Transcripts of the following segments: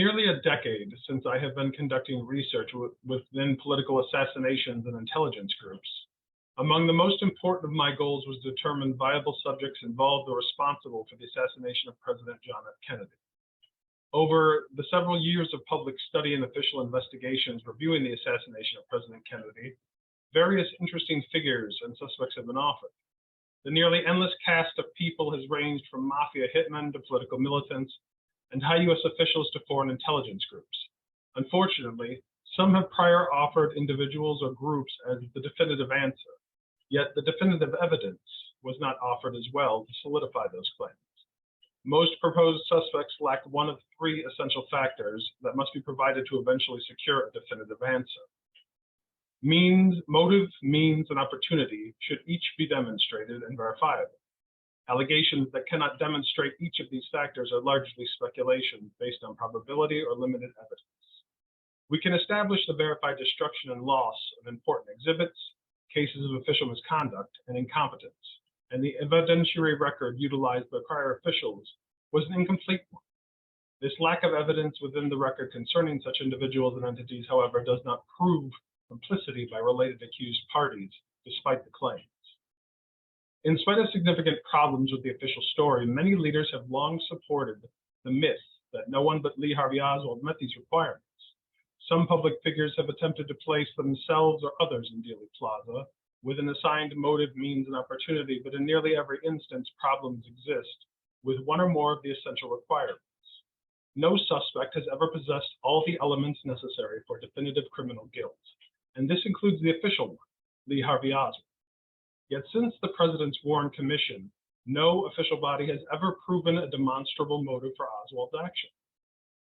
nearly a decade since I have been conducting research within political assassinations and intelligence groups, among the most important of my goals was to determine viable subjects involved or responsible for the assassination of President John F. Kennedy. Over the several years of public study and official investigations reviewing the assassination of President Kennedy, various interesting figures and suspects have been offered. The nearly endless cast of people has ranged from mafia hitmen to political militants and high U.S. officials to foreign intelligence groups. Unfortunately, some have prior offered individuals or groups as the definitive answer, yet the definitive evidence was not offered as well to solidify those claims. Most proposed suspects lack one of three essential factors that must be provided to eventually secure a definitive answer. Motive, means, and opportunity should each be demonstrated and verifiable. Allegations that cannot demonstrate each of these factors are largely speculation based on probability or limited evidence. We can establish the verified destruction and loss of important exhibits, cases of official misconduct and incompetence, and the evidentiary record utilized by prior officials was an incomplete one. This lack of evidence within the record concerning such individuals and entities, however, does not prove complicity by related accused parties, despite the claims. In spite of significant problems with the official story, many leaders have long supported the myth that no one but Lee Harvey Oswald met these requirements. Some public figures have attempted to place themselves or others in Dealey Plaza with an assigned motive, means, and opportunity, but in nearly every instance, problems exist with one or more of the essential requirements. No suspect has ever possessed all the elements necessary for definitive criminal guilt, and this includes the official one, Lee Harvey Oswald. Yet since the President's Warren Commission, no official body has ever proven a demonstrable motive for Oswald's action.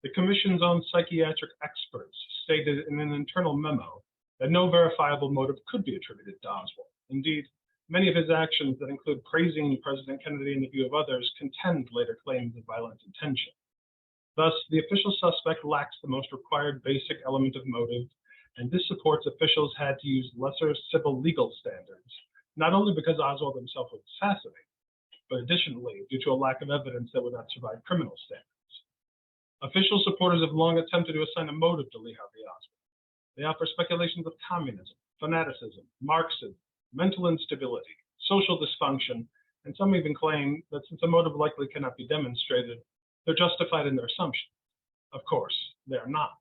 The Commission's own psychiatric experts stated in an internal memo that no verifiable motive could be attributed to Oswald. Indeed, many of his actions that include praising President Kennedy in the view of others contend later claims of violent intention. Thus, the official suspect lacks the most required basic element of motive, and this supports officials had to use lesser civil legal standards, not only because Oswald himself was assassinated, but additionally due to a lack of evidence that would not survive criminal standards. Official supporters have long attempted to assign a motive to Lee Harvey Oswald. They offer speculations of communism, fanaticism, Marxism, mental instability, social dysfunction, and some even claim that since a motive likely cannot be demonstrated, they're justified in their assumptions. Of course, they are not.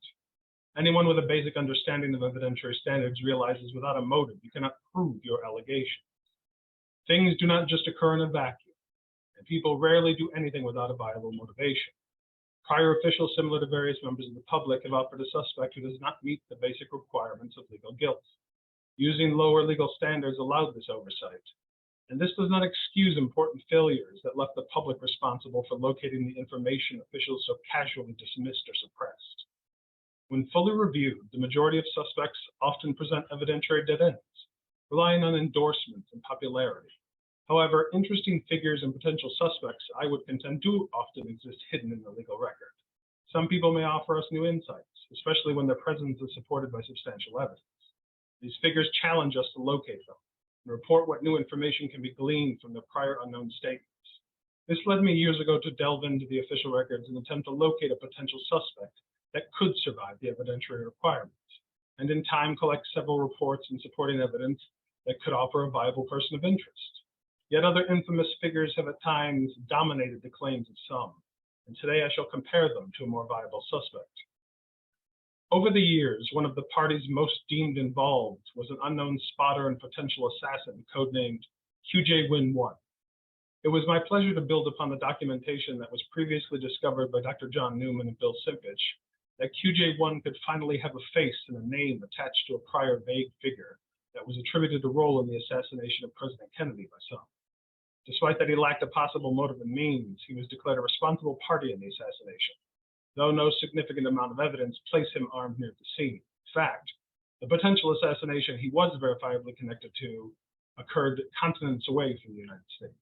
Anyone with a basic understanding of evidentiary standards realizes without a motive, you cannot prove your allegations. Things do not just occur in a vacuum, and people rarely do anything without a viable motivation. Prior officials, similar to various members of the public, have offered a suspect who does not meet the basic requirements of legal guilt. Using lower legal standards allowed this oversight, and this does not excuse important failures that left the public responsible for locating the information officials so casually dismissed or suppressed. When fully reviewed, the majority of suspects often present evidentiary dead ends, relying on endorsements and popularity. However, interesting figures and potential suspects, I would contend, do often exist hidden in the legal record. Some people may offer us new insights, especially when their presence is supported by substantial evidence. These figures challenge us to locate them and report what new information can be gleaned from their prior unknown statements. This led me years ago to delve into the official records and attempt to locate a potential suspect that could survive the evidentiary requirements, and in time collect several reports and supporting evidence that could offer a viable person of interest. Yet other infamous figures have at times dominated the claims of some, and today I shall compare them to a more viable suspect. Over the years, one of the parties most deemed involved was an unknown spotter and potential assassin codenamed QJ Win 1. It was my pleasure to build upon the documentation that was previously discovered by Dr. John Newman and Bill Simpich, that QJ1 could finally have a face and a name attached to a prior vague figure that was attributed a role in the assassination of President Kennedy by some. Despite that he lacked a possible motive and means, he was declared a responsible party in the assassination, though no significant amount of evidence placed him armed near the scene. In fact, the potential assassination he was verifiably connected to occurred continents away from the United States.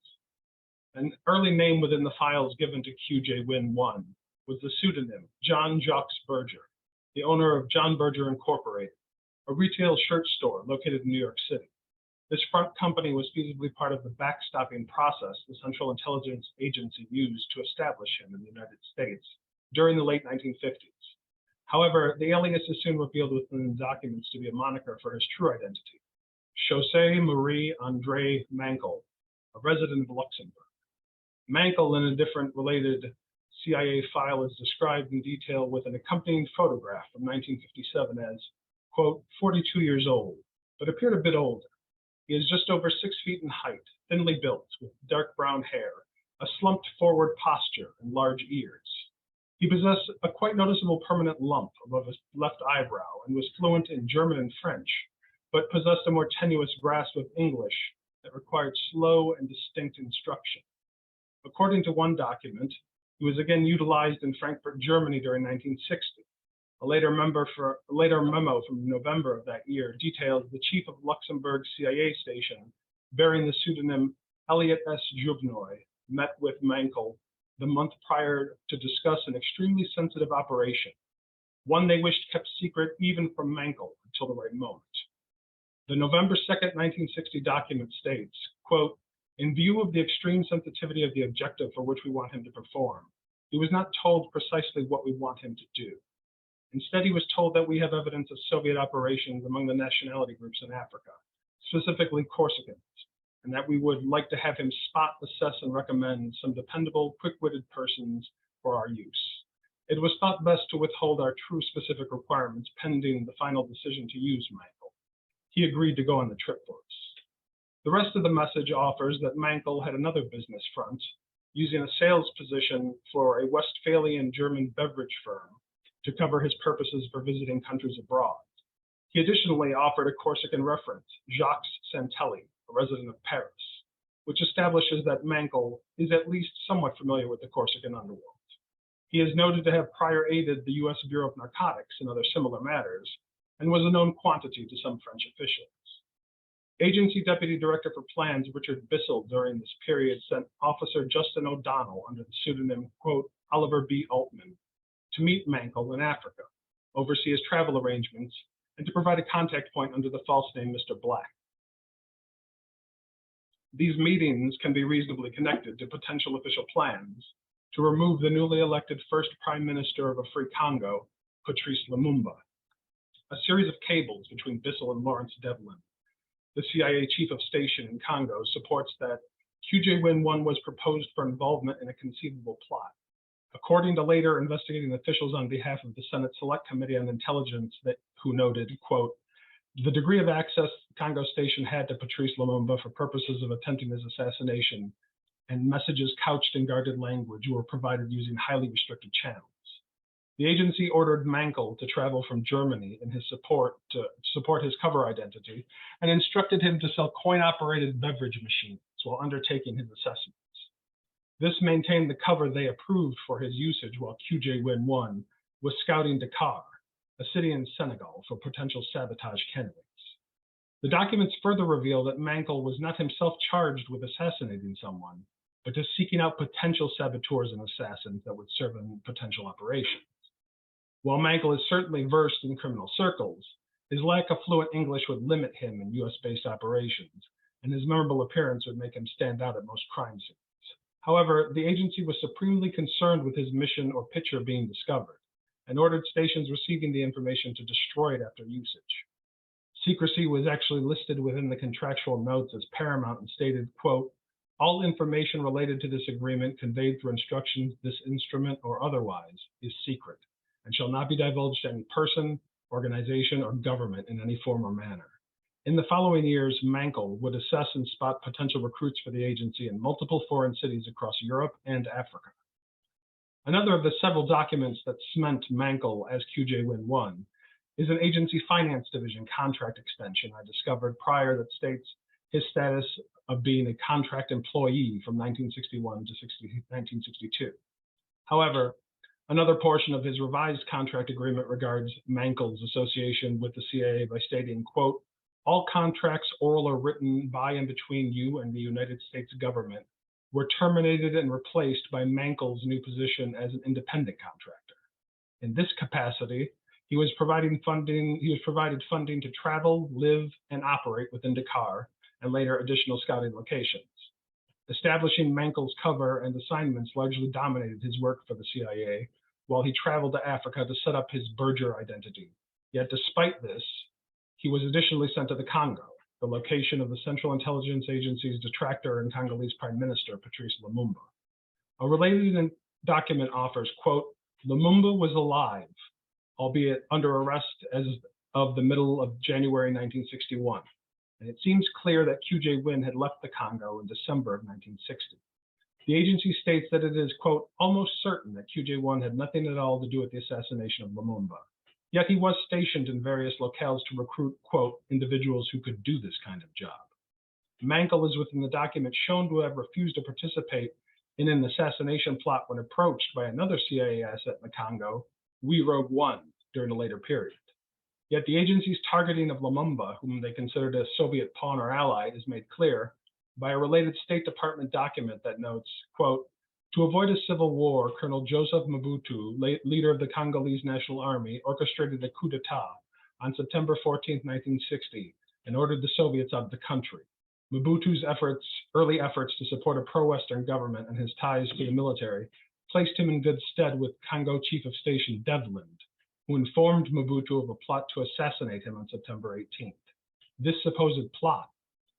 An early name within the files given to QJ Win 1 was the pseudonym John Jacques Berger, the owner of John Berger Incorporated, a retail shirt store located in New York City. This front company was feasibly part of the backstopping process the Central Intelligence Agency used to establish him in the United States during the late 1950s. However, the alias is soon revealed within the documents to be a moniker for his true identity, José Marie André Mankel, a resident of Luxembourg. Mankel, in a different related CIA file, is described in detail with an accompanying photograph from 1957 as, quote, 42 years old, but appeared a bit older. He is just over 6 feet in height, thinly built, with dark brown hair, a slumped forward posture, and large ears. He possessed a quite noticeable permanent lump above his left eyebrow and was fluent in German and French, but possessed a more tenuous grasp of English that required slow and distinct instruction. According to one document, he was again utilized in Frankfurt, Germany during 1960. A later memo from November of that year details the chief of Luxembourg CIA station, bearing the pseudonym Elliot S. Jubnoy, met with Mankel the month prior to discuss an extremely sensitive operation, one they wished kept secret even from Mankel until the right moment. The November 2nd, 1960 document states, quote, in view of the extreme sensitivity of the objective for which we want him to perform, he was not told precisely what we want him to do. Instead, he was told that we have evidence of Soviet operations among the nationality groups in Africa, specifically Corsicans, and that we would like to have him spot, assess, and recommend some dependable, quick-witted persons for our use. It was thought best to withhold our true specific requirements pending the final decision to use Mankel. He agreed to go on the trip for us. The rest of the message offers that Mankel had another business front, using a sales position for a Westphalian German beverage firm to cover his purposes for visiting countries abroad. He additionally offered a Corsican reference, Jacques Santelli, a resident of Paris, which establishes that Mankel is at least somewhat familiar with the Corsican underworld. He is noted to have prior aided the U.S. Bureau of Narcotics in other similar matters, and was a known quantity to some French officials. Agency Deputy Director for Plans Richard Bissell during this period sent Officer Justin O'Donnell under the pseudonym, quote, Oliver B. Altman, to meet Mankel in Africa, oversee his travel arrangements, and to provide a contact point under the false name Mr. Black. These meetings can be reasonably connected to potential official plans to remove the newly elected first Prime Minister of a free Congo, Patrice Lumumba. A series of cables between Bissell and Lawrence Devlin, the CIA Chief of Station in Congo, supports that QJ-Win-1 was proposed for involvement in a conceivable plot. According to later investigating officials on behalf of the Senate Select Committee on Intelligence, who noted, quote, the degree of access Congo Station had to Patrice Lumumba for purposes of attempting his assassination and messages couched in guarded language were provided using highly restricted channels. The agency ordered Mankel to travel from Germany in his support his cover identity and instructed him to sell coin-operated beverage machines while undertaking his assessments. This maintained the cover they approved for his usage while QJ-Win-1 was scouting Dakar, a city in Senegal, for potential sabotage candidates. The documents further reveal that Mankel was not himself charged with assassinating someone, but just seeking out potential saboteurs and assassins that would serve in potential operations. While Mankel is certainly versed in criminal circles, his lack of fluent English would limit him in U.S.-based operations, and his memorable appearance would make him stand out at most crime scenes. However, the agency was supremely concerned with his mission or picture being discovered, and ordered stations receiving the information to destroy it after usage. Secrecy was actually listed within the contractual notes as paramount and stated, quote, all information related to this agreement conveyed through instructions, this instrument, or otherwise, is secret, and shall not be divulged to any person, organization, or government in any form or manner. In the following years, Mankel would assess and spot potential recruits for the agency in multiple foreign cities across Europe and Africa. Another of the several documents that cement Mankel as QJ-Win-1 is an agency finance division contract extension I discovered prior that states his status of being a contract employee from 1961 to 1962. However, another portion of his revised contract agreement regards Mankel's association with the CIA by stating, quote, all contracts, oral or written, by and between you and the United States government were terminated and replaced by Mankel's new position as an independent contractor. In this capacity, he was provided funding to travel, live, and operate within Dakar, and later additional scouting locations. Establishing Mankel's cover and assignments largely dominated his work for the CIA, while he traveled to Africa to set up his Berger identity. Yet despite this, he was additionally sent to the Congo, the location of the Central Intelligence Agency's detractor and Congolese Prime Minister, Patrice Lumumba. A related document offers, quote, Lumumba was alive, albeit under arrest as of the middle of January 1961, and it seems clear that QJ Win had left the Congo in December of 1960. The agency states that it is, quote, almost certain that QJ Win had nothing at all to do with the assassination of Lumumba. Yet he was stationed in various locales to recruit, quote, individuals who could do this kind of job. Mankel is within the document shown to have refused to participate in an assassination plot when approached by another CIA asset in the Congo, We Rogue One, during a later period. Yet the agency's targeting of Lumumba, whom they considered a Soviet pawn or ally, is made clear by a related State Department document that notes, quote, to avoid a civil war, Colonel Joseph Mobutu, leader of the Congolese National Army, orchestrated a coup d'etat on September 14, 1960, and ordered the Soviets out of the country. Mobutu's early efforts to support a pro-Western government and his ties to the military placed him in good stead with Congo Chief of Station Devlin, who informed Mobutu of a plot to assassinate him on September 18th. This supposed plot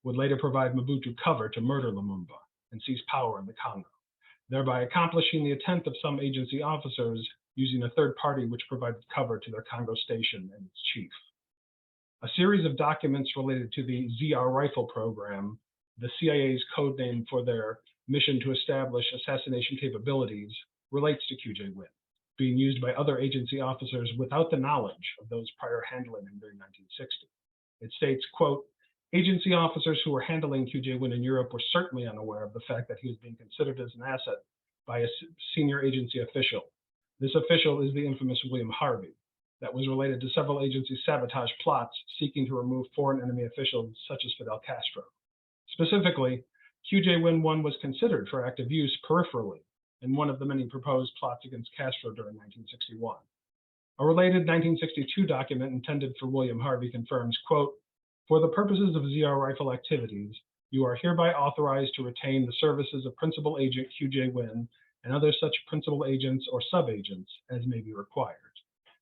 would later provide Mobutu cover to murder Lumumba and seize power in the Congo, thereby accomplishing the intent of some agency officers using a third party which provided cover to their Congo station and its chief. A series of documents related to the ZR rifle program, the CIA's code name for their mission to establish assassination capabilities, relates to QJ Win, being used by other agency officers without the knowledge of those prior handling him during 1960. It states, quote, agency officers who were handling QJ Win in Europe were certainly unaware of the fact that he was being considered as an asset by a senior agency official. This official is the infamous William Harvey, that was related to several agency sabotage plots seeking to remove foreign enemy officials such as Fidel Castro. Specifically, QJ Win 1 was considered for active use peripherally in one of the many proposed plots against Castro during 1961. A related 1962 document intended for William Harvey confirms, quote, for the purposes of ZR rifle activities, you are hereby authorized to retain the services of Principal Agent QJ Win and other such principal agents or sub-agents as may be required.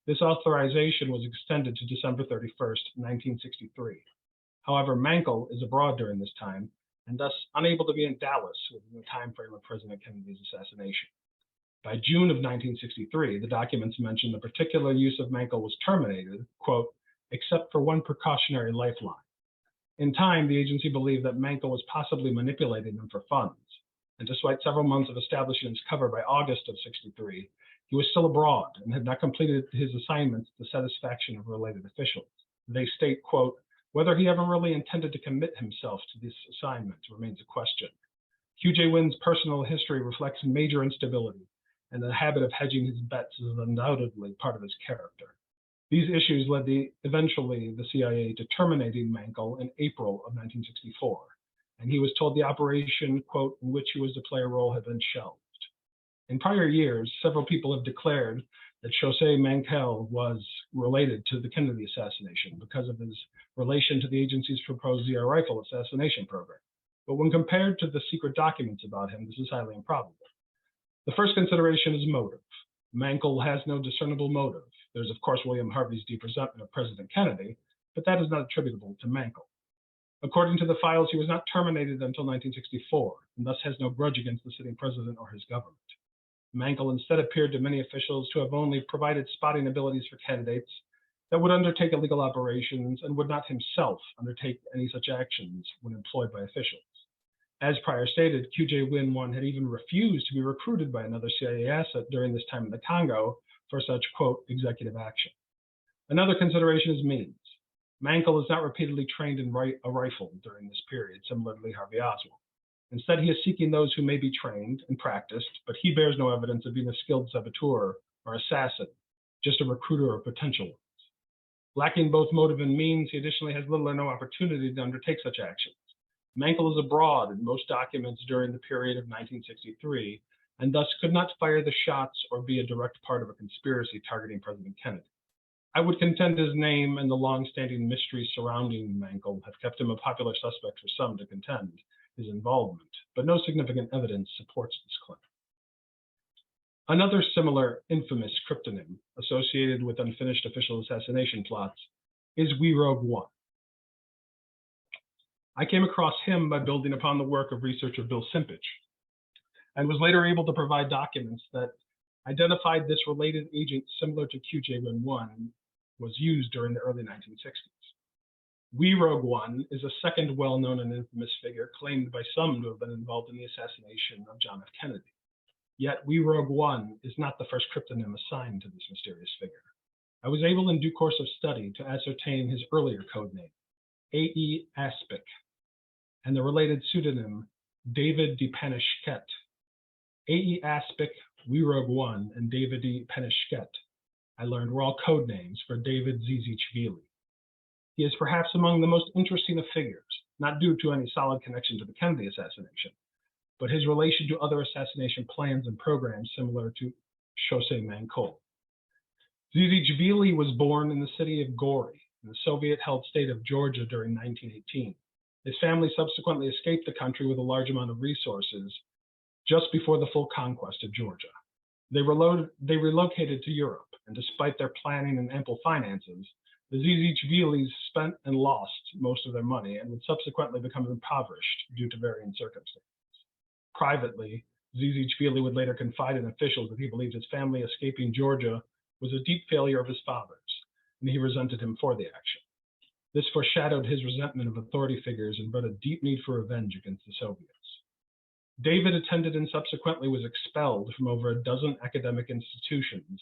This authorization was extended to December 31st, 1963. However, Mankel is abroad during this time and thus unable to be in Dallas within the time frame of President Kennedy's assassination. By June of 1963, the documents mention the particular use of Mankel was terminated, quote, except for one precautionary lifeline. In time, the agency believed that Mankel was possibly manipulating them for funds, and despite several months of establishing his cover by August of 63, he was still abroad and had not completed his assignments to the satisfaction of related officials. They state, quote, whether he ever really intended to commit himself to this assignment remains a question. QJ Win's personal history reflects major instability, and the habit of hedging his bets is undoubtedly part of his character. These issues led eventually the CIA to terminating Mankel in April of 1964, and he was told the operation, quote, in which he was to play a role had been shelved. In prior years, several people have declared that José Mankel was related to the Kennedy assassination because of his relation to the agency's proposed ZR rifle assassination program. But when compared to the secret documents about him, this is highly improbable. The first consideration is motive. Mankel has no discernible motive. There's, of course, William Harvey's deep resentment of President Kennedy, but that is not attributable to Mankel. According to the files, he was not terminated until 1964, and thus has no grudge against the sitting president or his government. Mankel instead appeared to many officials to have only provided spotting abilities for candidates that would undertake illegal operations and would not himself undertake any such actions when employed by officials. As prior stated, QJ Win 1 had even refused to be recruited by another CIA asset during this time in the Congo for such, quote, executive action. Another consideration is means. Mankel is not repeatedly trained in a rifle during this period, similar to Lee Harvey Oswald. Instead, he is seeking those who may be trained and practiced, but he bears no evidence of being a skilled saboteur or assassin, just a recruiter or potential ones. Lacking both motive and means, he additionally has little or no opportunity to undertake such actions. Mankel is abroad in most documents during the period of 1963, and thus could not fire the shots or be a direct part of a conspiracy targeting President Kennedy. I would contend his name and the long-standing mystery surrounding Mankel have kept him a popular suspect for some to contend his involvement, but no significant evidence supports this claim. Another similar infamous cryptonym associated with unfinished official assassination plots is We Rogue One. I came across him by building upon the work of researcher Bill Simpich, and was later able to provide documents that identified this related agent similar to QJ11 was used during the early 1960s. We Rogue One is a second well-known and infamous figure claimed by some to have been involved in the assassination of John F. Kennedy. Yet We Rogue One is not the first cryptonym assigned to this mysterious figure. I was able in due course of study to ascertain his earlier code name, A.E. Aspic, and the related pseudonym David de Panishket. A.E. Aspic, We Rogue One, and David de Panishket, I learned, were all code names for David Zizichvili. He is perhaps among the most interesting of figures, not due to any solid connection to the Kennedy assassination, but his relation to other assassination plans and programs similar to José Mancol. Zizichvili was born in the city of Gori, in the Soviet-held state of Georgia during 1918. His family subsequently escaped the country with a large amount of resources just before the full conquest of Georgia. They relocated to Europe, and despite their planning and ample finances, the Zizichvilis spent and lost most of their money and would subsequently become impoverished due to varying circumstances. Privately, Zizichvili would later confide in officials that he believed his family escaping Georgia was a deep failure of his father's, and he resented him for the action. This foreshadowed his resentment of authority figures and brought a deep need for revenge against the Soviets. David attended and subsequently was expelled from over a dozen academic institutions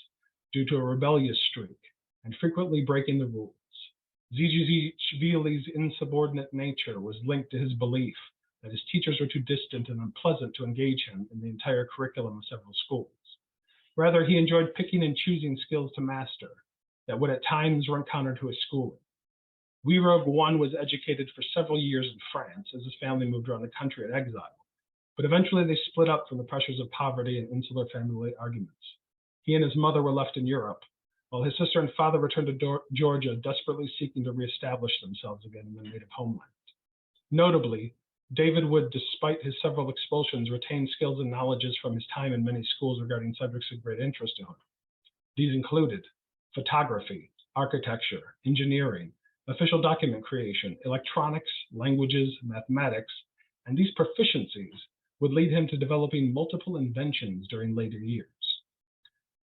due to a rebellious streak and frequently breaking the rules. Zizichvili's insubordinate nature was linked to his belief that his teachers were too distant and unpleasant to engage him in the entire curriculum of several schools. Rather, he enjoyed picking and choosing skills to master that would at times run counter to his schooling. We Rogue One was educated for several years in France as his family moved around the country in exile, but eventually they split up from the pressures of poverty and insular family arguments. He and his mother were left in Europe, while his sister and father returned to Georgia, desperately seeking to reestablish themselves again in their native homeland. Notably, David would, despite his several expulsions, retain skills and knowledges from his time in many schools regarding subjects of great interest to him. These included photography, architecture, engineering, official document creation, electronics, languages, mathematics, and these proficiencies would lead him to developing multiple inventions during later years.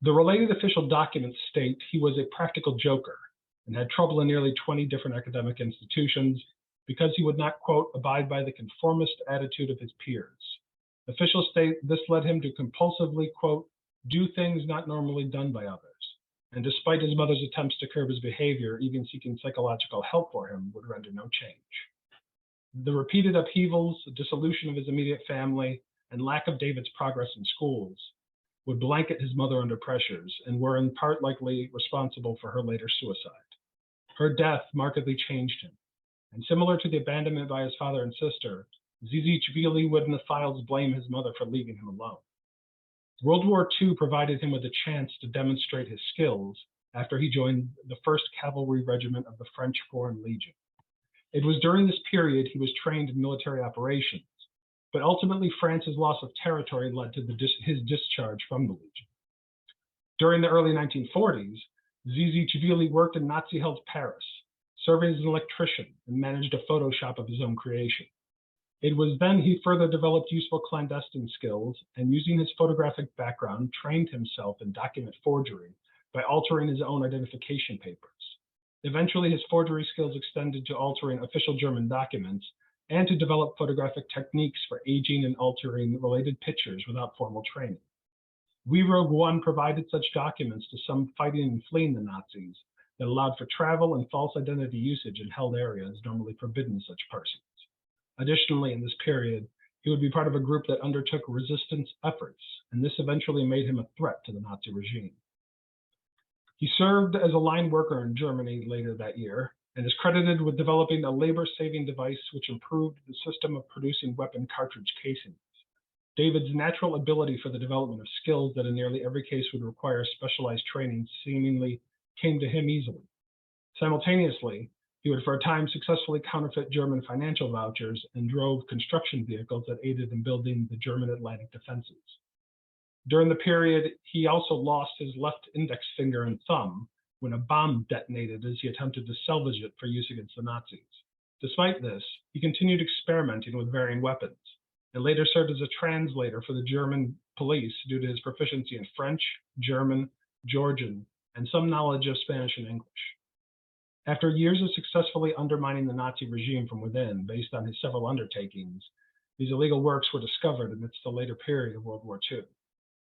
The related official documents state he was a practical joker and had trouble in nearly 20 different academic institutions because he would not, quote, abide by the conformist attitude of his peers. Officials state this led him to compulsively, quote, do things not normally done by others. And despite his mother's attempts to curb his behavior, even seeking psychological help for him would render no change. The repeated upheavals, dissolution of his immediate family, and lack of David's progress in schools would blanket his mother under pressures and were in part likely responsible for her later suicide. Her death markedly changed him, and similar to the abandonment by his father and sister, Zizichvili would in the files blame his mother for leaving him alone. World War II provided him with a chance to demonstrate his skills after he joined the 1st Cavalry Regiment of the French Foreign Legion. It was during this period he was trained in military operations, but ultimately France's loss of territory led to his discharge from the Legion. During the early 1940s, Zizichvili worked in Nazi-held Paris, serving as an electrician and managed a photo shop of his own creation. It was then he further developed useful clandestine skills and, using his photographic background, trained himself in document forgery by altering his own identification papers. Eventually, his forgery skills extended to altering official German documents and to develop photographic techniques for aging and altering related pictures without formal training. We Rogue One provided such documents to some fighting and fleeing the Nazis that allowed for travel and false identity usage in held areas normally forbidden to such persons. Additionally, in this period, he would be part of a group that undertook resistance efforts, and this eventually made him a threat to the Nazi regime. He served as a line worker in Germany later that year, and is credited with developing a labor-saving device which improved the system of producing weapon cartridge casings. David's natural ability for the development of skills that in nearly every case would require specialized training seemingly came to him easily. Simultaneously, he would for a time successfully counterfeit German financial vouchers and drove construction vehicles that aided in building the German Atlantic defenses. During the period, he also lost his left index finger and thumb when a bomb detonated as he attempted to salvage it for use against the Nazis. Despite this, he continued experimenting with varying weapons, and later served as a translator for the German police due to his proficiency in French, German, Georgian, and some knowledge of Spanish and English. After years of successfully undermining the Nazi regime from within based on his several undertakings, these illegal works were discovered amidst the later period of World War II.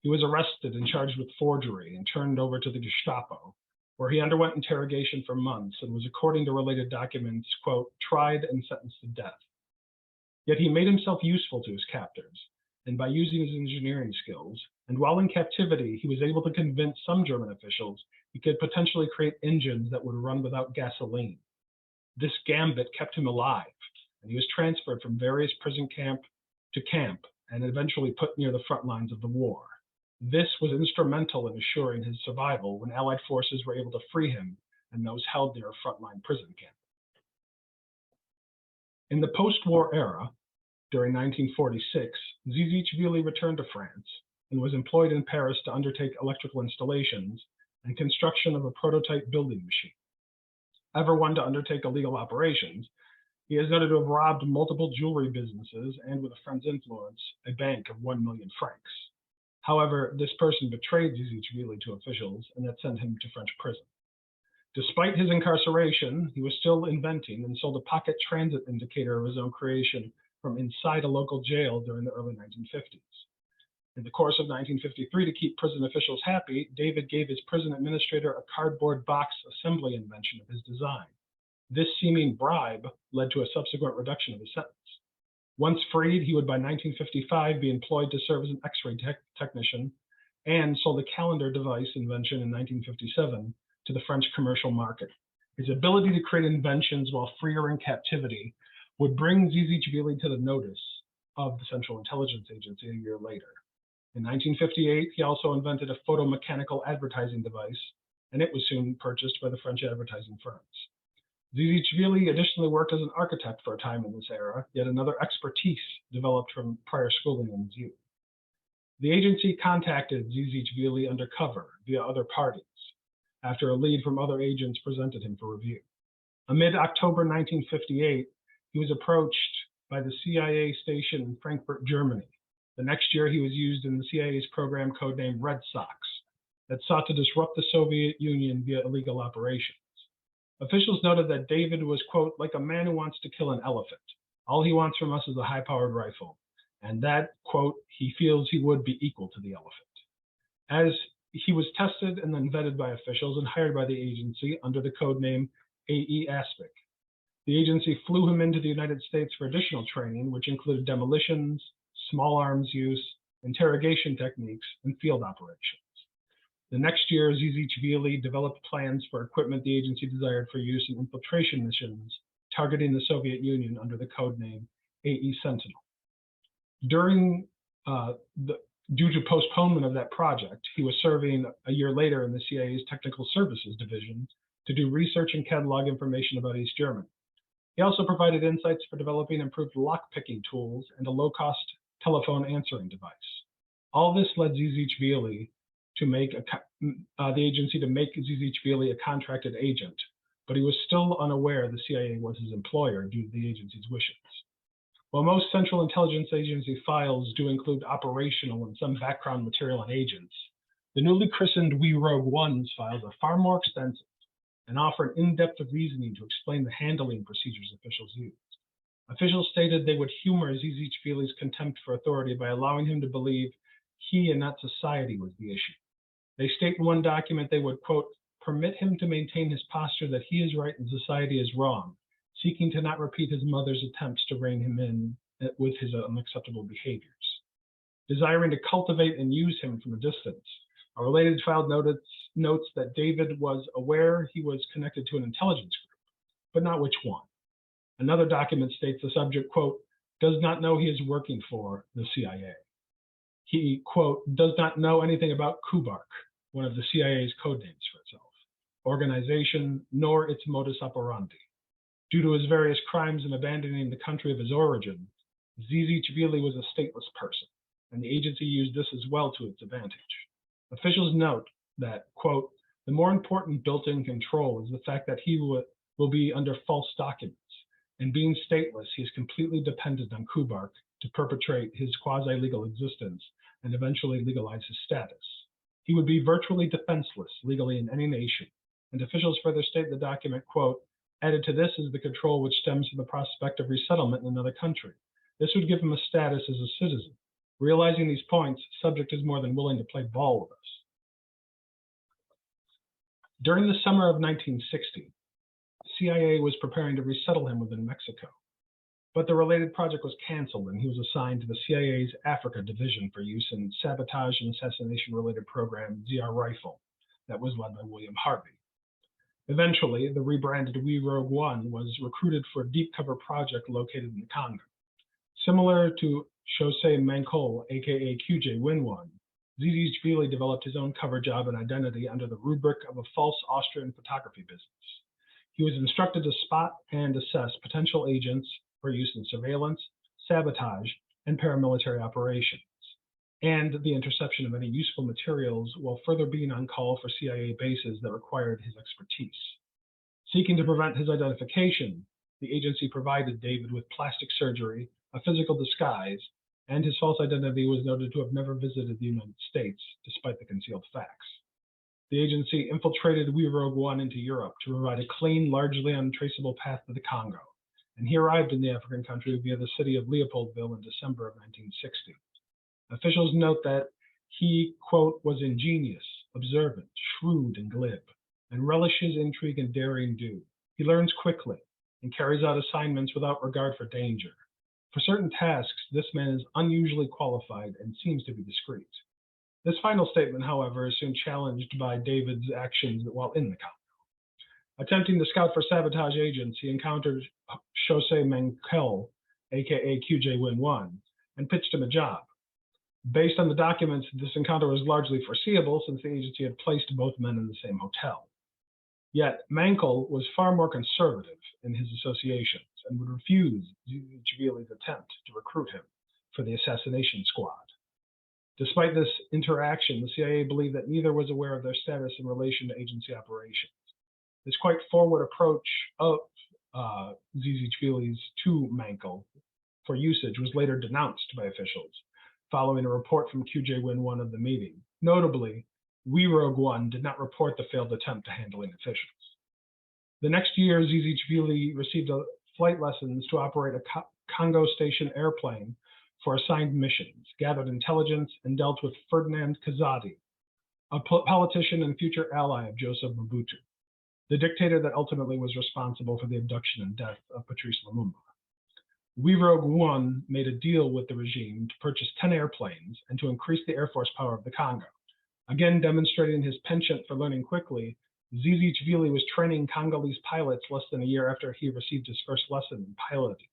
He was arrested and charged with forgery and turned over to the Gestapo, where he underwent interrogation for months and was, according to related documents, quote, tried and sentenced to death. Yet he made himself useful to his captors, and by using his engineering skills, and while in captivity, he was able to convince some German officials he could potentially create engines that would run without gasoline. This gambit kept him alive, and he was transferred from various prison camp to camp and eventually put near the front lines of the war. This was instrumental in assuring his survival when Allied forces were able to free him and those held near a frontline prison camp. In the post-war era, during 1946, Zizichvili returned to France and was employed in Paris to undertake electrical installations and construction of a prototype building machine. Ever one to undertake illegal operations, he is noted to have robbed multiple jewelry businesses and, with a friend's influence, a bank of 1 million francs. However, this person betrayed Zizichvili to officials and that sent him to French prison. Despite his incarceration, he was still inventing and sold a pocket transit indicator of his own creation from inside a local jail during the early 1950s. In the course of 1953, to keep prison officials happy, David gave his prison administrator a cardboard box assembly invention of his design. This seeming bribe led to a subsequent reduction of his sentence. Once freed, he would by 1955 be employed to serve as an X-ray technician and sold a calendar device invention in 1957 to the French commercial market. His ability to create inventions while free or in captivity would bring Zizichvili to the notice of the Central Intelligence Agency a year later. In 1958, he also invented a photomechanical advertising device, and it was soon purchased by the French advertising firms. Zizichvili additionally worked as an architect for a time in this era, yet another expertise developed from prior schooling in his youth. The agency contacted Zizichvili undercover via other parties, after a lead from other agents presented him for review. Amid October 1958, he was approached by the CIA station in Frankfurt, Germany. The next year, he was used in the CIA's program codenamed Red Sox that sought to disrupt the Soviet Union via illegal operations. Officials noted that David was, quote, like a man who wants to kill an elephant. All he wants from us is a high-powered rifle, and that, quote, he feels he would be equal to the elephant. As he was tested and then vetted by officials and hired by the agency under the code name A.E. Aspic. The agency flew him into the United States for additional training, which included demolitions, small arms use, interrogation techniques, and field operations. The next year, Zizichvili developed plans for equipment the agency desired for use in infiltration missions targeting the Soviet Union under the code name A.E. Sentinel. Due to postponement of that project, he was serving a year later in the CIA's Technical Services Division to do research and catalog information about East Germany. He also provided insights for developing improved lock-picking tools and a low-cost telephone answering device. All this led Zizichvili to make the agency to make Zizichvili a contracted agent, but he was still unaware the CIA was his employer due to the agency's wishes. While most Central Intelligence Agency files do include operational and some background material on agents, the newly christened We Rogue One's files are far more extensive and offer an in-depth reasoning to explain the handling procedures officials used. Officials stated they would humor Zizichvili's contempt for authority by allowing him to believe he and not society was the issue. They state in one document they would, quote, permit him to maintain his posture that he is right and society is wrong, seeking to not repeat his mother's attempts to rein him in with his unacceptable behaviors. Desiring to cultivate and use him from a distance, a related file notes that David was aware he was connected to an intelligence group, but not which one. Another document states the subject, quote, does not know he is working for the CIA. He, quote, does not know anything about Kubark, one of the CIA's code names for itself, organization, nor its modus operandi. Due to his various crimes and abandoning the country of his origin, Zizichvili was a stateless person, and the agency used this as well to its advantage. Officials note that, quote, the more important built-in control is the fact that he will be under false documents, and being stateless, he is completely dependent on Kubark to perpetrate his quasi-legal existence and eventually legalize his status. He would be virtually defenseless legally in any nation, and officials further state in the document, quote, added to this is the control which stems from the prospect of resettlement in another country. This would give him a status as a citizen. Realizing these points, subject is more than willing to play ball with us. During the summer of 1960, CIA was preparing to resettle him within Mexico, but the related project was canceled and he was assigned to the CIA's Africa Division for use in sabotage and assassination-related program ZR Rifle that was led by William Harvey. Eventually, the rebranded We Rogue One was recruited for a deep cover project located in the Congo. Similar to Jose Mancol, aka QJ Winone, Zizishvili developed his own cover job and identity under the rubric of a false Austrian photography business. He was instructed to spot and assess potential agents for use in surveillance, sabotage, and paramilitary operations, and the interception of any useful materials while further being on call for CIA bases that required his expertise. Seeking to prevent his identification, the agency provided David with plastic surgery, a physical disguise, and his false identity was noted to have never visited the United States, despite the concealed facts. The agency infiltrated We Rogue One into Europe to provide a clean, largely untraceable path to the Congo, and he arrived in the African country via the city of Leopoldville in December of 1960. Officials note that he, quote, was ingenious, observant, shrewd, and glib, and relishes intrigue and daring do. He learns quickly and carries out assignments without regard for danger. For certain tasks, this man is unusually qualified and seems to be discreet. This final statement, however, is soon challenged by David's actions while in the Congo. Attempting to scout for sabotage agents, he encountered Jose Mancol, aka QJ Winone, and pitched him a job. Based on the documents, this encounter was largely foreseeable since the agency had placed both men in the same hotel. Yet Mancol was far more conservative in his associations and would refuse Zizishvili's attempt to recruit him for the assassination squad. Despite this interaction, the CIA believed that neither was aware of their status in relation to agency operations. This quite forward approach of Zizishvili's to Mancol for usage was later denounced by officials, following a report from QJ Winone of the meeting. Notably, We Rogue One did not report the failed attempt to handling officials. The next year, Zizishvili received flight lessons to operate a Congo Station airplane for assigned missions, gathered intelligence, and dealt with Ferdinand Kazadi, a politician and future ally of Joseph Mobutu, the dictator that ultimately was responsible for the abduction and death of Patrice Lumumba. We Rogue One made a deal with the regime to purchase 10 airplanes and to increase the air force power of the Congo. Again, demonstrating his penchant for learning quickly, Zizishvili was training Congolese pilots less than a year after he received his first lesson in piloting.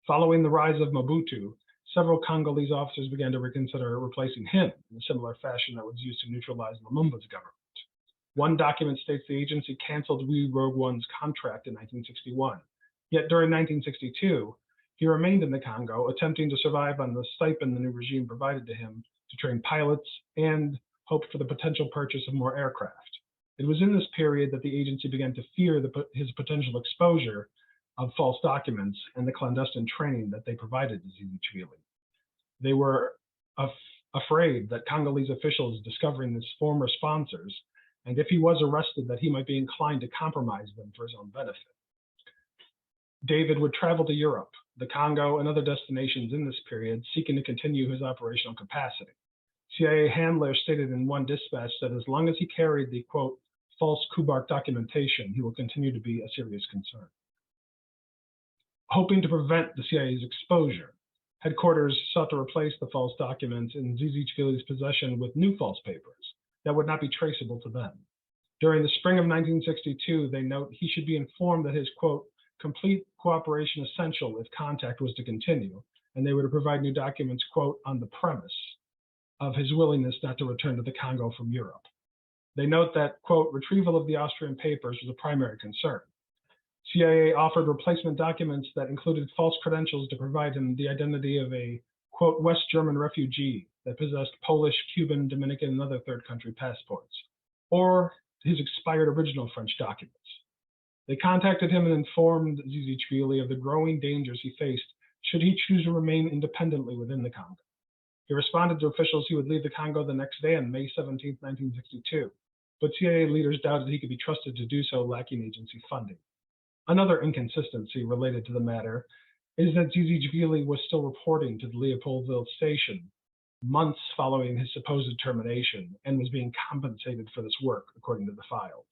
Following the rise of Mobutu, several Congolese officers began to reconsider replacing him in a similar fashion that was used to neutralize Lumumba's government. One document states the agency canceled We Rogue One's contract in 1961. Yet during 1962, he remained in the Congo, attempting to survive on the stipend the new regime provided to him to train pilots and hoped for the potential purchase of more aircraft. It was in this period that the agency began to fear his potential exposure of false documents and the clandestine training that they provided to Zizishvili. They were afraid that Congolese officials discovering his former sponsors, and if he was arrested, that he might be inclined to compromise them for his own benefit. David would travel to Europe, the Congo, and other destinations in this period, seeking to continue his operational capacity. CIA handlers stated in one dispatch that as long as he carried the, quote, false Kubark documentation, he will continue to be a serious concern. Hoping to prevent the CIA's exposure, headquarters sought to replace the false documents in Zizishvili's possession with new false papers that would not be traceable to them. During the spring of 1962, they note he should be informed that his, quote, complete cooperation essential if contact was to continue, and they were to provide new documents, quote, on the premise of his willingness not to return to the Congo from Europe. They note that, quote, retrieval of the Austrian papers was a primary concern. CIA offered replacement documents that included false credentials to provide him the identity of a quote, West German refugee that possessed Polish, Cuban, Dominican, and other third country passports, or his expired original French documents. They contacted him and informed Zizichvili of the growing dangers he faced should he choose to remain independently within the Congo. He responded to officials he would leave the Congo the next day on May 17, 1962, but CIA leaders doubted he could be trusted to do so, lacking agency funding. Another inconsistency related to the matter is that Zizichvili was still reporting to the Leopoldville station months following his supposed termination and was being compensated for this work, according to the files.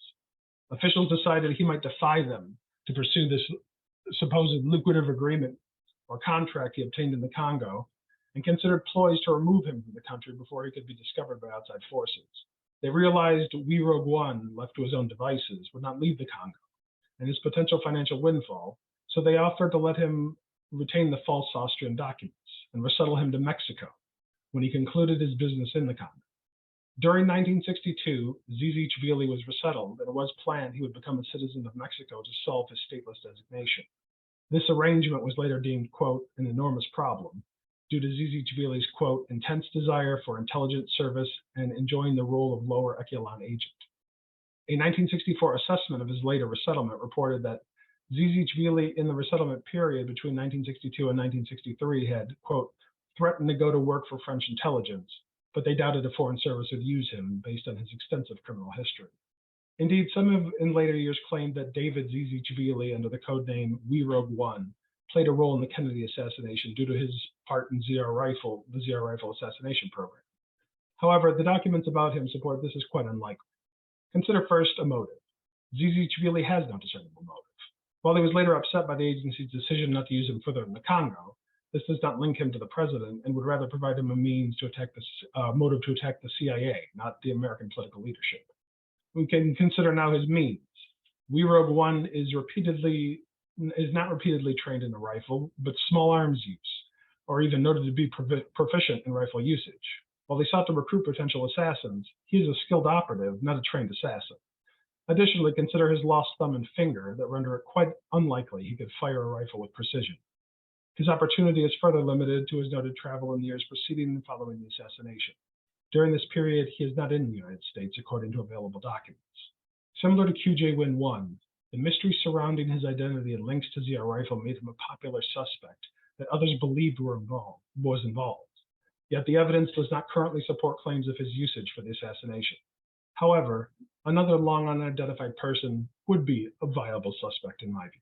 Officials decided he might defy them to pursue this supposed lucrative agreement or contract he obtained in the Congo, and considered ploys to remove him from the country before he could be discovered by outside forces. They realized Wee Rogue One, left to his own devices, would not leave the Congo and his potential financial windfall, so they offered to let him retain the false Austrian documents and resettle him to Mexico when he concluded his business in the Congo. During 1962, Zizichvili was resettled, and it was planned he would become a citizen of Mexico to solve his stateless designation. This arrangement was later deemed, quote, an enormous problem, due to Zizichvili's, quote, intense desire for intelligence service and enjoying the role of lower echelon agent. A 1964 assessment of his later resettlement reported that Zizichvili in the resettlement period between 1962 and 1963 had, quote, threatened to go to work for French intelligence, but they doubted a foreign service would use him based on his extensive criminal history. Indeed, some have in later years claimed that David Zizichvili, under the codename Wee Rogue One, played a role in the Kennedy assassination due to his part in the ZR Rifle assassination program. However, the documents about him support this is quite unlikely. Consider first a motive. Zizichvili has no discernible motive. While he was later upset by the agency's decision not to use him further in the Congo, this does not link him to the president and would rather provide him a means to attack motive to attack the CIA, not the American political leadership. We can consider now his means. Wee Rogue One is not repeatedly trained in a rifle, but small arms use, or even noted to be proficient in rifle usage. While they sought to recruit potential assassins, he is a skilled operative, not a trained assassin. Additionally, consider his lost thumb and finger that render it quite unlikely he could fire a rifle with precision. His opportunity is further limited to his noted travel in the years preceding and following the assassination. During this period, he is not in the United States, according to available documents. Similar to QJ Win 1, the mystery surrounding his identity and links to ZR Rifle made him a popular suspect that others believed was involved. Yet the evidence does not currently support claims of his usage for the assassination. However, another long unidentified person would be a viable suspect in my view.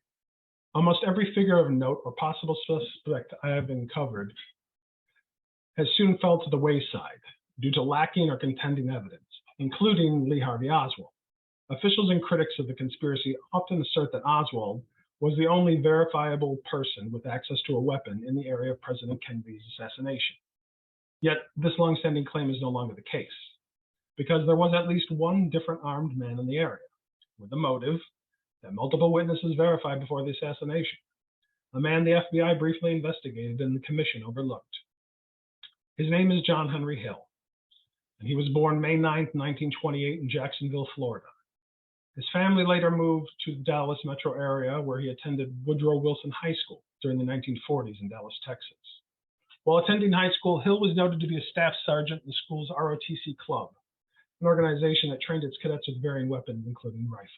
Almost every figure of note or possible suspect I have uncovered has soon fell to the wayside due to lacking or contending evidence, including Lee Harvey Oswald. Officials and critics of the conspiracy often assert that Oswald was the only verifiable person with access to a weapon in the area of President Kennedy's assassination. Yet this long-standing claim is no longer the case, because there was at least one different armed man in the area, with a motive that multiple witnesses verified before the assassination, a man the FBI briefly investigated and the commission overlooked. His name is John Henry Hill, and he was born May 9, 1928 in Jacksonville, Florida. His family later moved to the Dallas metro area, where he attended Woodrow Wilson High School during the 1940s in Dallas, Texas. While attending high school, Hill was noted to be a staff sergeant in the school's ROTC Club, an organization that trained its cadets with varying weapons, including rifles.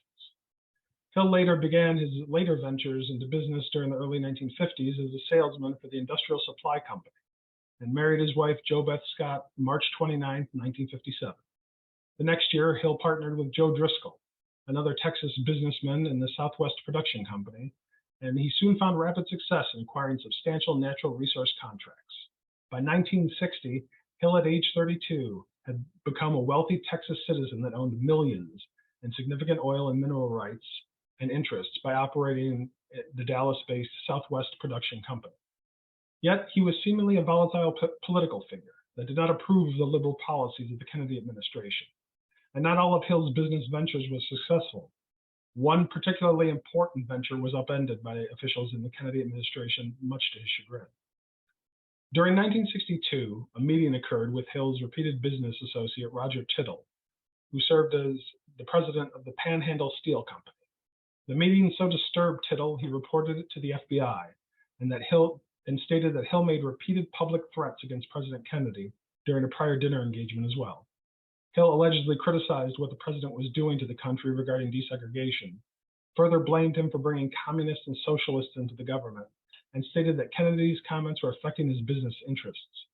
Hill later began his later ventures into business during the early 1950s as a salesman for the Industrial Supply Company, and married his wife, Jo Beth Scott, March 29, 1957. The next year, Hill partnered with Joe Driscoll, another Texas businessman in the Southwest Production Company, and he soon found rapid success in acquiring substantial natural resource contracts. By 1960, Hill, at age 32, had become a wealthy Texas citizen that owned millions in significant oil and mineral rights and interests by operating the Dallas-based Southwest Production Company. Yet he was seemingly a volatile political figure that did not approve of the liberal policies of the Kennedy administration. And not all of Hill's business ventures was successful. One particularly important venture was upended by officials in the Kennedy administration, much to his chagrin. During 1962, a meeting occurred with Hill's repeated business associate, Roger Tittle, who served as the president of the Panhandle Steel Company. The meeting so disturbed Tittle, he reported it to the FBI, and that Hill and stated that Hill made repeated public threats against President Kennedy during a prior dinner engagement as well. Hill allegedly criticized what the president was doing to the country regarding desegregation, further blamed him for bringing communists and socialists into the government, and stated that Kennedy's comments were affecting his business interests.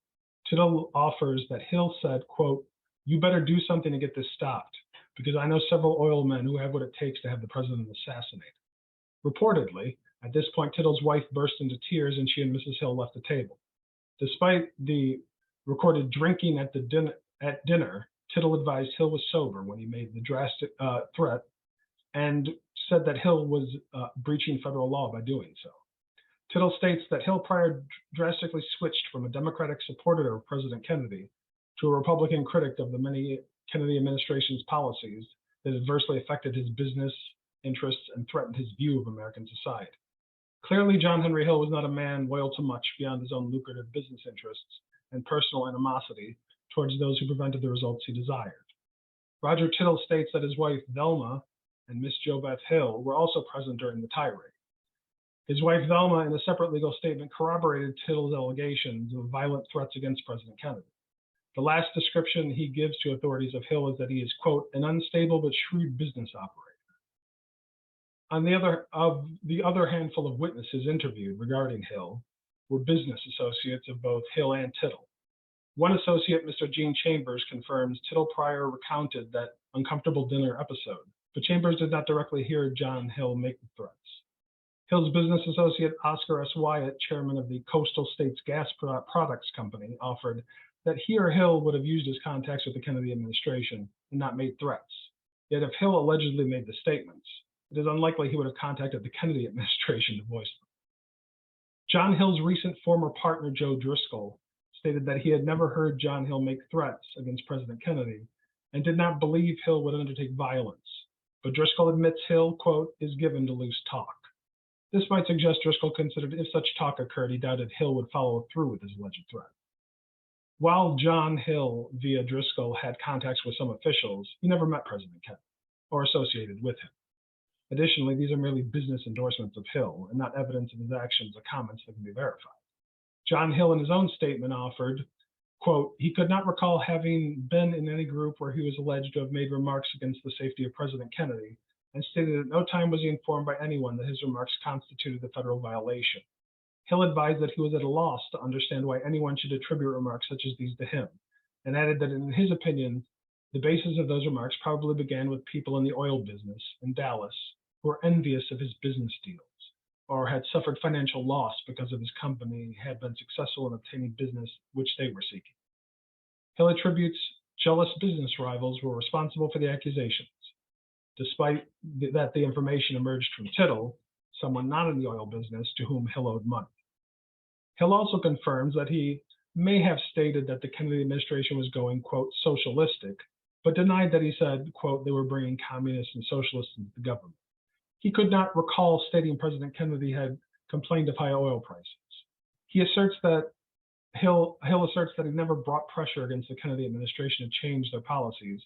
Tittle offers that Hill said, quote, "You better do something to get this stopped, because I know several oil men who have what it takes to have the president assassinated." Reportedly, at this point, Tittle's wife burst into tears and she and Mrs. Hill left the table. Despite the recorded drinking at dinner, Tittle advised Hill was sober when he made the drastic threat and said that Hill was breaching federal law by doing so. Tittle states that Hill prior drastically switched from a Democratic supporter of President Kennedy to a Republican critic of the many Kennedy administration's policies that adversely affected his business interests and threatened his view of American society. Clearly, John Henry Hill was not a man loyal to much beyond his own lucrative business interests and personal animosity towards those who prevented the results he desired. Roger Tittle states that his wife, Velma, and Miss Jo Beth Hill were also present during the tirade. His wife, Velma, in a separate legal statement, corroborated Tittle's allegations of violent threats against President Kennedy. The last description he gives to authorities of Hill is that he is, quote, "an unstable but shrewd business operator." On the other handful of witnesses interviewed regarding Hill were business associates of both Hill and Tittle. One associate, Mr. Gene Chambers, confirms Tittle prior recounted that uncomfortable dinner episode, but Chambers did not directly hear John Hill make the threats. Hill's business associate, Oscar S. Wyatt, chairman of the Coastal States Gas Products Company, offered that he or Hill would have used his contacts with the Kennedy administration and not made threats. Yet if Hill allegedly made the statements, it is unlikely he would have contacted the Kennedy administration to voice them. John Hill's recent former partner, Joe Driscoll, stated that he had never heard John Hill make threats against President Kennedy and did not believe Hill would undertake violence. But Driscoll admits Hill, quote, "is given to loose talk." This might suggest Driscoll considered if such talk occurred, he doubted Hill would follow through with his alleged threat. While John Hill, via Driscoll, had contacts with some officials, he never met President Kennedy or associated with him. Additionally, these are merely business endorsements of Hill and not evidence of his actions or comments that can be verified. John Hill, in his own statement, offered, quote, "he could not recall having been in any group where he was alleged to have made remarks against the safety of President Kennedy, and stated at no time was he informed by anyone that his remarks constituted a federal violation. Hill advised that he was at a loss to understand why anyone should attribute remarks such as these to him, and added that in his opinion, the basis of those remarks probably began with people in the oil business in Dallas who were envious of his business deals, or had suffered financial loss because of his company had been successful in obtaining business which they were seeking." Hill attributes jealous business rivals were responsible for the accusations, despite that the information emerged from Tittle, someone not in the oil business to whom Hill owed money. Hill also confirms that he may have stated that the Kennedy administration was going, quote, "socialistic," but denied that he said, quote, "they were bringing communists and socialists into the government." He could not recall stating President Kennedy had complained of high oil prices. He asserts that Hill asserts that he never brought pressure against the Kennedy administration to change their policies,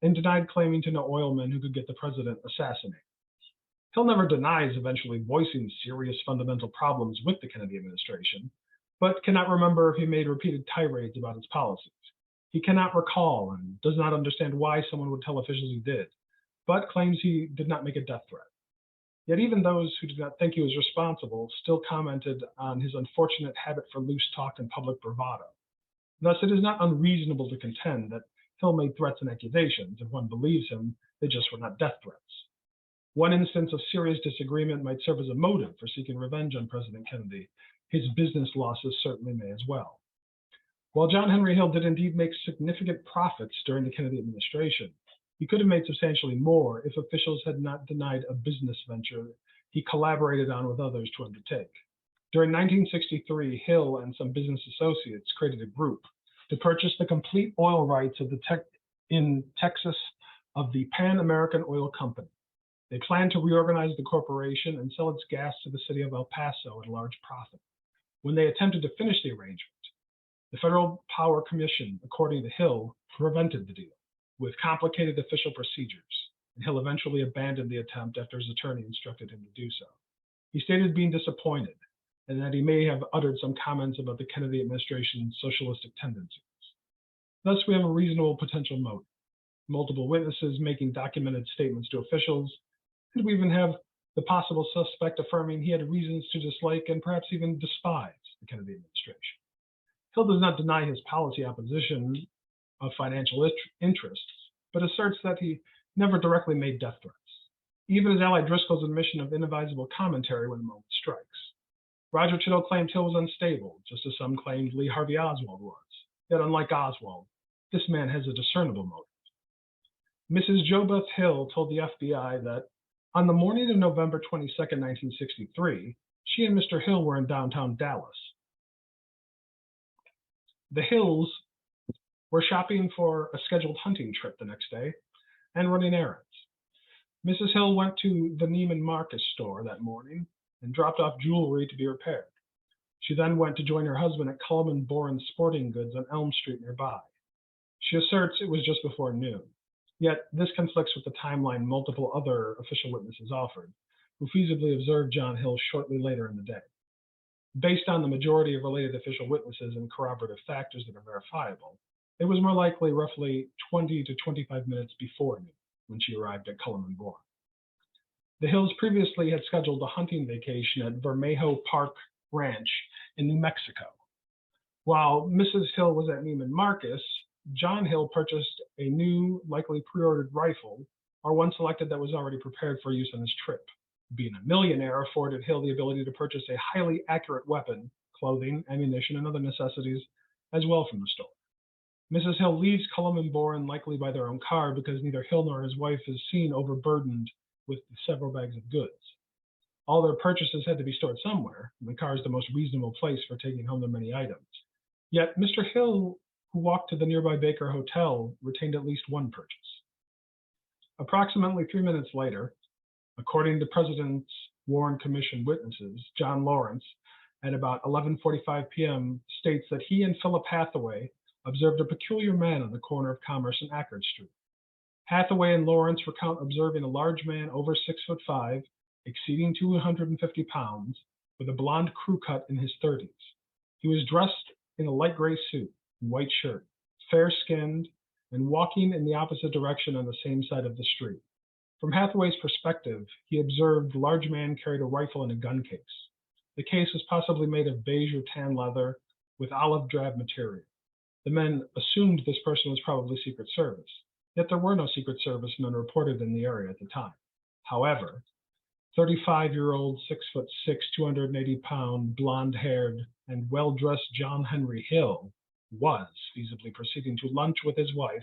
and denied claiming to know oilmen who could get the president assassinated. Hill never denies eventually voicing serious fundamental problems with the Kennedy administration, but cannot remember if he made repeated tirades about its policies. He cannot recall and does not understand why someone would tell officials he did, but claims he did not make a death threat. Yet even those who did not think he was responsible still commented on his unfortunate habit for loose talk and public bravado. Thus, it is not unreasonable to contend that Hill made threats and accusations. If one believes him, they just were not death threats. One instance of serious disagreement might serve as a motive for seeking revenge on President Kennedy. His business losses certainly may as well. While John Henry Hill did indeed make significant profits during the Kennedy administration, he could have made substantially more if officials had not denied a business venture he collaborated on with others to undertake. During 1963, Hill and some business associates created a group to purchase the complete oil rights of in Texas of the Pan American Oil Company. They planned to reorganize the corporation and sell its gas to the city of El Paso at a large profit. When they attempted to finish the arrangement, the Federal Power Commission, according to Hill, prevented the deal with complicated official procedures, and Hill eventually abandoned the attempt after his attorney instructed him to do so. He stated being disappointed, and that he may have uttered some comments about the Kennedy administration's socialistic tendencies. Thus, we have a reasonable potential motive, multiple witnesses making documented statements to officials, and we even have the possible suspect affirming he had reasons to dislike and perhaps even despise the Kennedy administration. Hill does not deny his policy opposition of financial interests, but asserts that he never directly made death threats, even as ally Driscoll's admission of inadvisable commentary when the moment strikes. Roger Tittle claimed Hill was unstable, just as some claimed Lee Harvey Oswald was. Yet, unlike Oswald, this man has a discernible motive. Mrs. JoBeth Hill told the FBI that on the morning of November 22, 1963, she and Mr. Hill were in downtown Dallas. The Hills were shopping for a scheduled hunting trip the next day and running errands. Mrs. Hill went to the Neiman Marcus store that morning and dropped off jewelry to be repaired. She then went to join her husband at Cullman Boren Sporting Goods on Elm Street nearby. She asserts it was just before noon. Yet this conflicts with the timeline multiple other official witnesses offered, who feasibly observed John Hill shortly later in the day. Based on the majority of related official witnesses and corroborative factors that are verifiable, it was more likely roughly 20 to 25 minutes before noon when she arrived at Cullman Boren. The Hills previously had scheduled a hunting vacation at Vermejo Park Ranch in New Mexico. While Mrs. Hill was at Neiman Marcus, John Hill purchased a new, likely pre-ordered rifle, or one selected that was already prepared for use on his trip. Being a millionaire afforded Hill the ability to purchase a highly accurate weapon, clothing, ammunition, and other necessities as well from the store. Mrs. Hill leaves Cullman Boren likely by their own car because neither Hill nor his wife is seen overburdened with several bags of goods. All their purchases had to be stored somewhere, and the car is the most reasonable place for taking home their many items. Yet Mr. Hill, who walked to the nearby Baker Hotel, retained at least one purchase. Approximately 3 minutes later, according to President's Warren Commission witnesses, John Lawrence, at about 11:45 p.m., states that he and Philip Hathaway observed a peculiar man on the corner of Commerce and Ackerd Street. Hathaway and Lawrence recount observing a large man over 6'5", exceeding 250 pounds, with a blonde crew cut in his 30s. He was dressed in a light gray suit, white shirt, fair-skinned, and walking in the opposite direction on the same side of the street. From Hathaway's perspective, he observed the large man carried a rifle and a gun case. The case was possibly made of beige or tan leather with olive drab material. The men assumed this person was probably Secret Service, yet there were no Secret Service men reported in the area at the time. However, 35-year-old, 6'6", 280-pound, blonde-haired, and well-dressed John Henry Hill was feasibly proceeding to lunch with his wife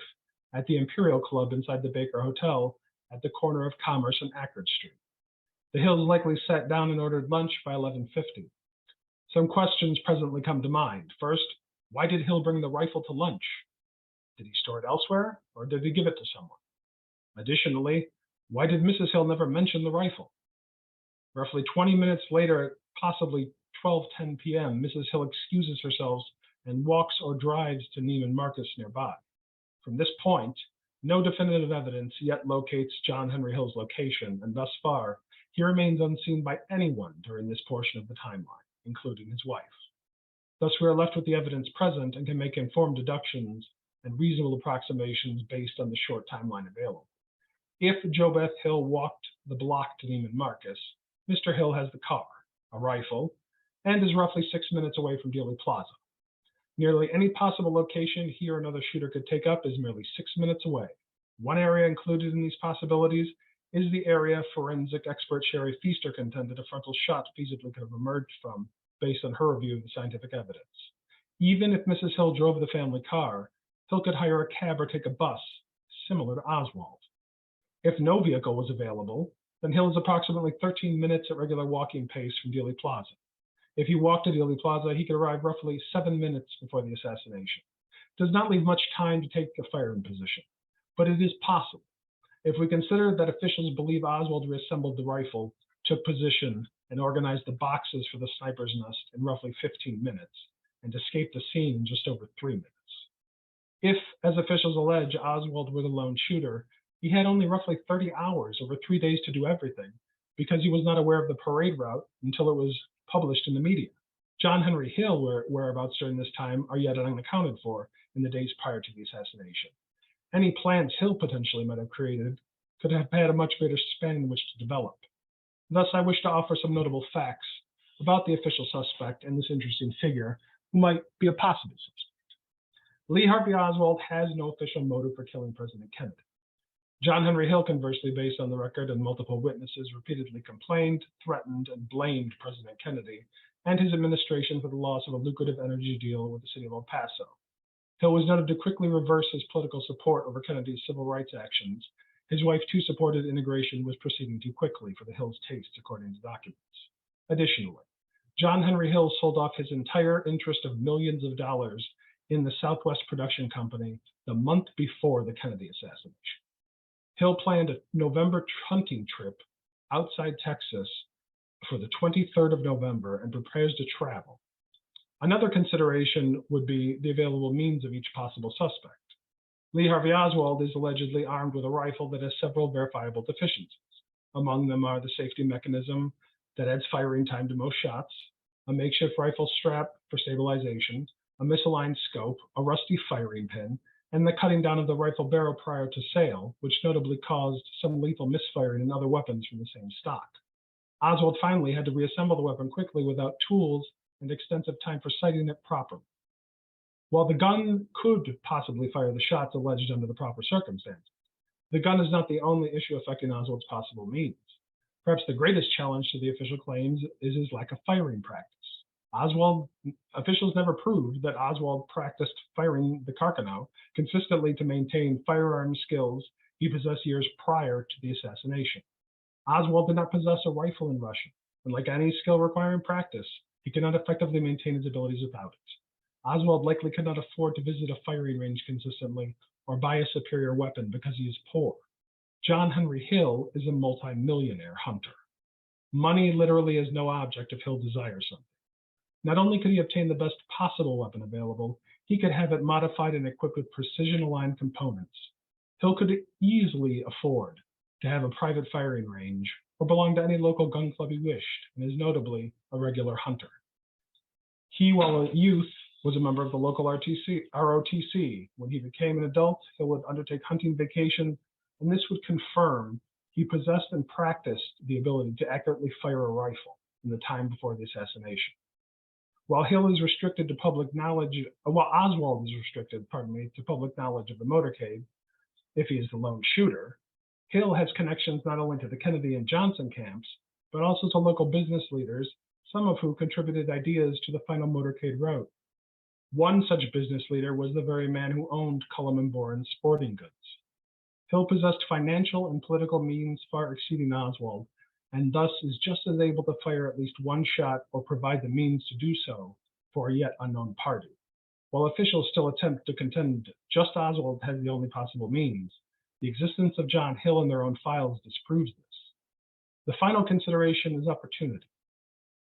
at the Imperial Club inside the Baker Hotel at the corner of Commerce and Ackerd Street. The Hills likely sat down and ordered lunch by 11:50. Some questions presently come to mind. First, why did Hill bring the rifle to lunch? Did he store it elsewhere, or did he give it to someone? Additionally, why did Mrs. Hill never mention the rifle? Roughly 20 minutes later, at possibly 12:10 p.m., Mrs. Hill excuses herself and walks or drives to Neiman Marcus nearby. From this point, no definitive evidence yet locates John Henry Hill's location, and thus far, he remains unseen by anyone during this portion of the timeline, including his wife. Thus, we are left with the evidence present and can make informed deductions and reasonable approximations based on the short timeline available. If JoBeth Hill walked the block to Neiman Marcus, Mr. Hill has the car, a rifle, and is roughly 6 minutes away from Dealey Plaza. Nearly any possible location he or another shooter could take up is merely 6 minutes away. One area included in these possibilities is the area forensic expert Sherry Feaster contended a frontal shot feasibly could have emerged from, based on her review of the scientific evidence. Even if Mrs. Hill drove the family car, Hill could hire a cab or take a bus, similar to Oswald. If no vehicle was available, then Hill is approximately 13 minutes at regular walking pace from Dealey Plaza. If he walked to Dealey Plaza, he could arrive roughly 7 minutes before the assassination. It does not leave much time to take a firing position, but it is possible. If we consider that officials believe Oswald reassembled the rifle, took position, and organized the boxes for the sniper's nest in roughly 15 minutes, and escaped the scene in just over 3 minutes. If, as officials allege, Oswald were the lone shooter, he had only roughly 30 hours over 3 days to do everything, because he was not aware of the parade route until it was published in the media. John Henry Hill whereabouts during this time are yet unaccounted for in the days prior to the assassination. Any plans Hill potentially might have created could have had a much greater span in which to develop. Thus, I wish to offer some notable facts about the official suspect and this interesting figure who might be a possible suspect. Lee Harvey Oswald has no official motive for killing President Kennedy. John Henry Hill, conversely, based on the record and multiple witnesses, repeatedly complained, threatened, and blamed President Kennedy and his administration for the loss of a lucrative energy deal with the city of El Paso. Hill was noted to quickly reverse his political support over Kennedy's civil rights actions. His wife, too, supported integration was proceeding too quickly for the Hills' taste, according to documents. Additionally, John Henry Hill sold off his entire interest of millions of dollars in the Southwest Production Company the month before the Kennedy assassination. Hill planned a November hunting trip outside Texas for the 23rd of November and prepares to travel. Another consideration would be the available means of each possible suspect. Lee Harvey Oswald is allegedly armed with a rifle that has several verifiable deficiencies. Among them are the safety mechanism that adds firing time to most shots, a makeshift rifle strap for stabilization, a misaligned scope, a rusty firing pin, and the cutting down of the rifle barrel prior to sale, which notably caused some lethal misfiring in other weapons from the same stock. Oswald finally had to reassemble the weapon quickly without tools and extensive time for sighting it properly. While the gun could possibly fire the shots alleged under the proper circumstances, the gun is not the only issue affecting Oswald's possible means. Perhaps the greatest challenge to the official claims is his lack of firing practice. Officials never proved that Oswald practiced firing the Carcano consistently to maintain firearm skills he possessed years prior to the assassination. Oswald did not possess a rifle in Russia, and like any skill requiring practice, he could not effectively maintain his abilities without it. Oswald likely could not afford to visit a firing range consistently or buy a superior weapon because he is poor. John Henry Hill is a multi-millionaire hunter. Money literally is no object if Hill desires something. Not only could he obtain the best possible weapon available, he could have it modified and equipped with precision-aligned components. Hill could easily afford to have a private firing range or belong to any local gun club he wished, and is notably a regular hunter. He, while a youth, was a member of the local ROTC. When he became an adult, Hill would undertake hunting vacations, and this would confirm he possessed and practiced the ability to accurately fire a rifle in the time before the assassination. While Oswald is restricted to public knowledge of the motorcade, if he is the lone shooter, Hill has connections not only to the Kennedy and Johnson camps, but also to local business leaders, some of whom contributed ideas to the final motorcade route. One such business leader was the very man who owned Cullum & Boren Sporting Goods. Hill possessed financial and political means far exceeding Oswald, and thus is just as able to fire at least one shot or provide the means to do so for a yet unknown party. While officials still attempt to contend just Oswald has the only possible means, the existence of John Hill in their own files disproves this. The final consideration is opportunity.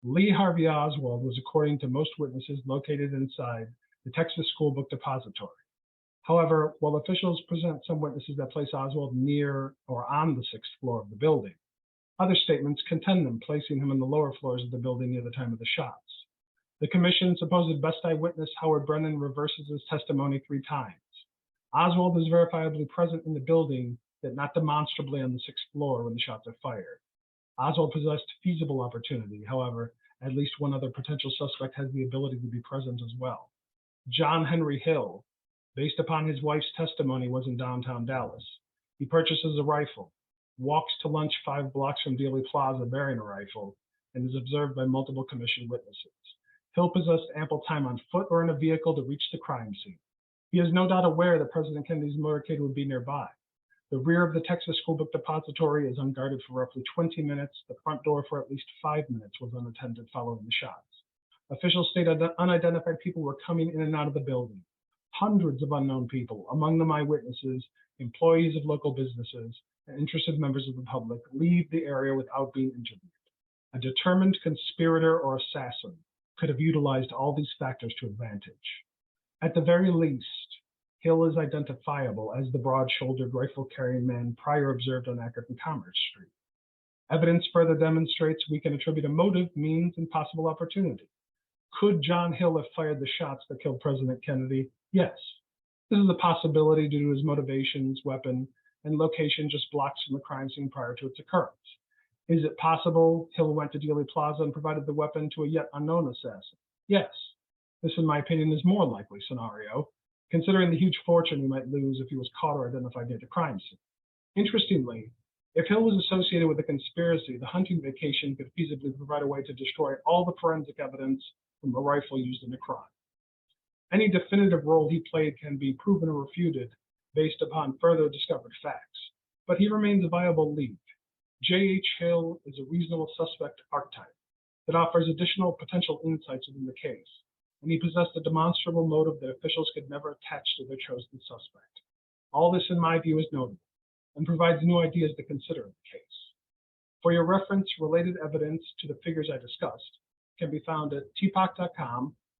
Lee Harvey Oswald was, according to most witnesses, located inside the Texas School Book Depository. However, while officials present some witnesses that place Oswald near or on the 6th floor of the building, other statements contend them placing him in the lower floors of the building near the time of the shots. The commission's supposed best eyewitness, Howard Brennan, reverses his testimony 3 times. Oswald is verifiably present in the building, yet not demonstrably on the 6th floor when the shots are fired. Oswald possessed feasible opportunity. However, at least one other potential suspect has the ability to be present as well. John Henry Hill, based upon his wife's testimony, was in downtown Dallas. He purchases a rifle, walks to lunch 5 blocks from Dealey Plaza bearing a rifle, and is observed by multiple commission witnesses. Hill possessed ample time on foot or in a vehicle to reach the crime scene. He is no doubt aware that President Kennedy's motorcade would be nearby. The rear of the Texas School Book Depository is unguarded for roughly 20 minutes. The front door for at least 5 minutes was unattended following the shots. Officials stated that unidentified people were coming in and out of the building. Hundreds of unknown people, among them eyewitnesses, employees of local businesses, and interested members of the public, leave the area without being interviewed. A determined conspirator or assassin could have utilized all these factors to advantage. At the very least, Hill is identifiable as the broad-shouldered rifle-carrying man prior observed on Akron and Commerce Street. Evidence further demonstrates we can attribute a motive, means, and possible opportunity. Could John Hill have fired the shots that killed President Kennedy? Yes. This is a possibility due to his motivations, weapon, and location just blocks from the crime scene prior to its occurrence. Is it possible Hill went to Dealey Plaza and provided the weapon to a yet unknown assassin? Yes. This, in my opinion, is more likely scenario, considering the huge fortune he might lose if he was caught or identified near the crime scene. Interestingly, if Hill was associated with a conspiracy, the hunting vacation could feasibly provide a way to destroy all the forensic evidence from the rifle used in the crime. Any definitive role he played can be proven or refuted based upon further discovered facts, but he remains a viable lead. J.H. Hill is a reasonable suspect archetype that offers additional potential insights within the case, and he possessed a demonstrable motive that officials could never attach to their chosen suspect. All this, in my view, is notable and provides new ideas to consider in the case. For your reference, related evidence to the figures I discussed can be found at tpoc.com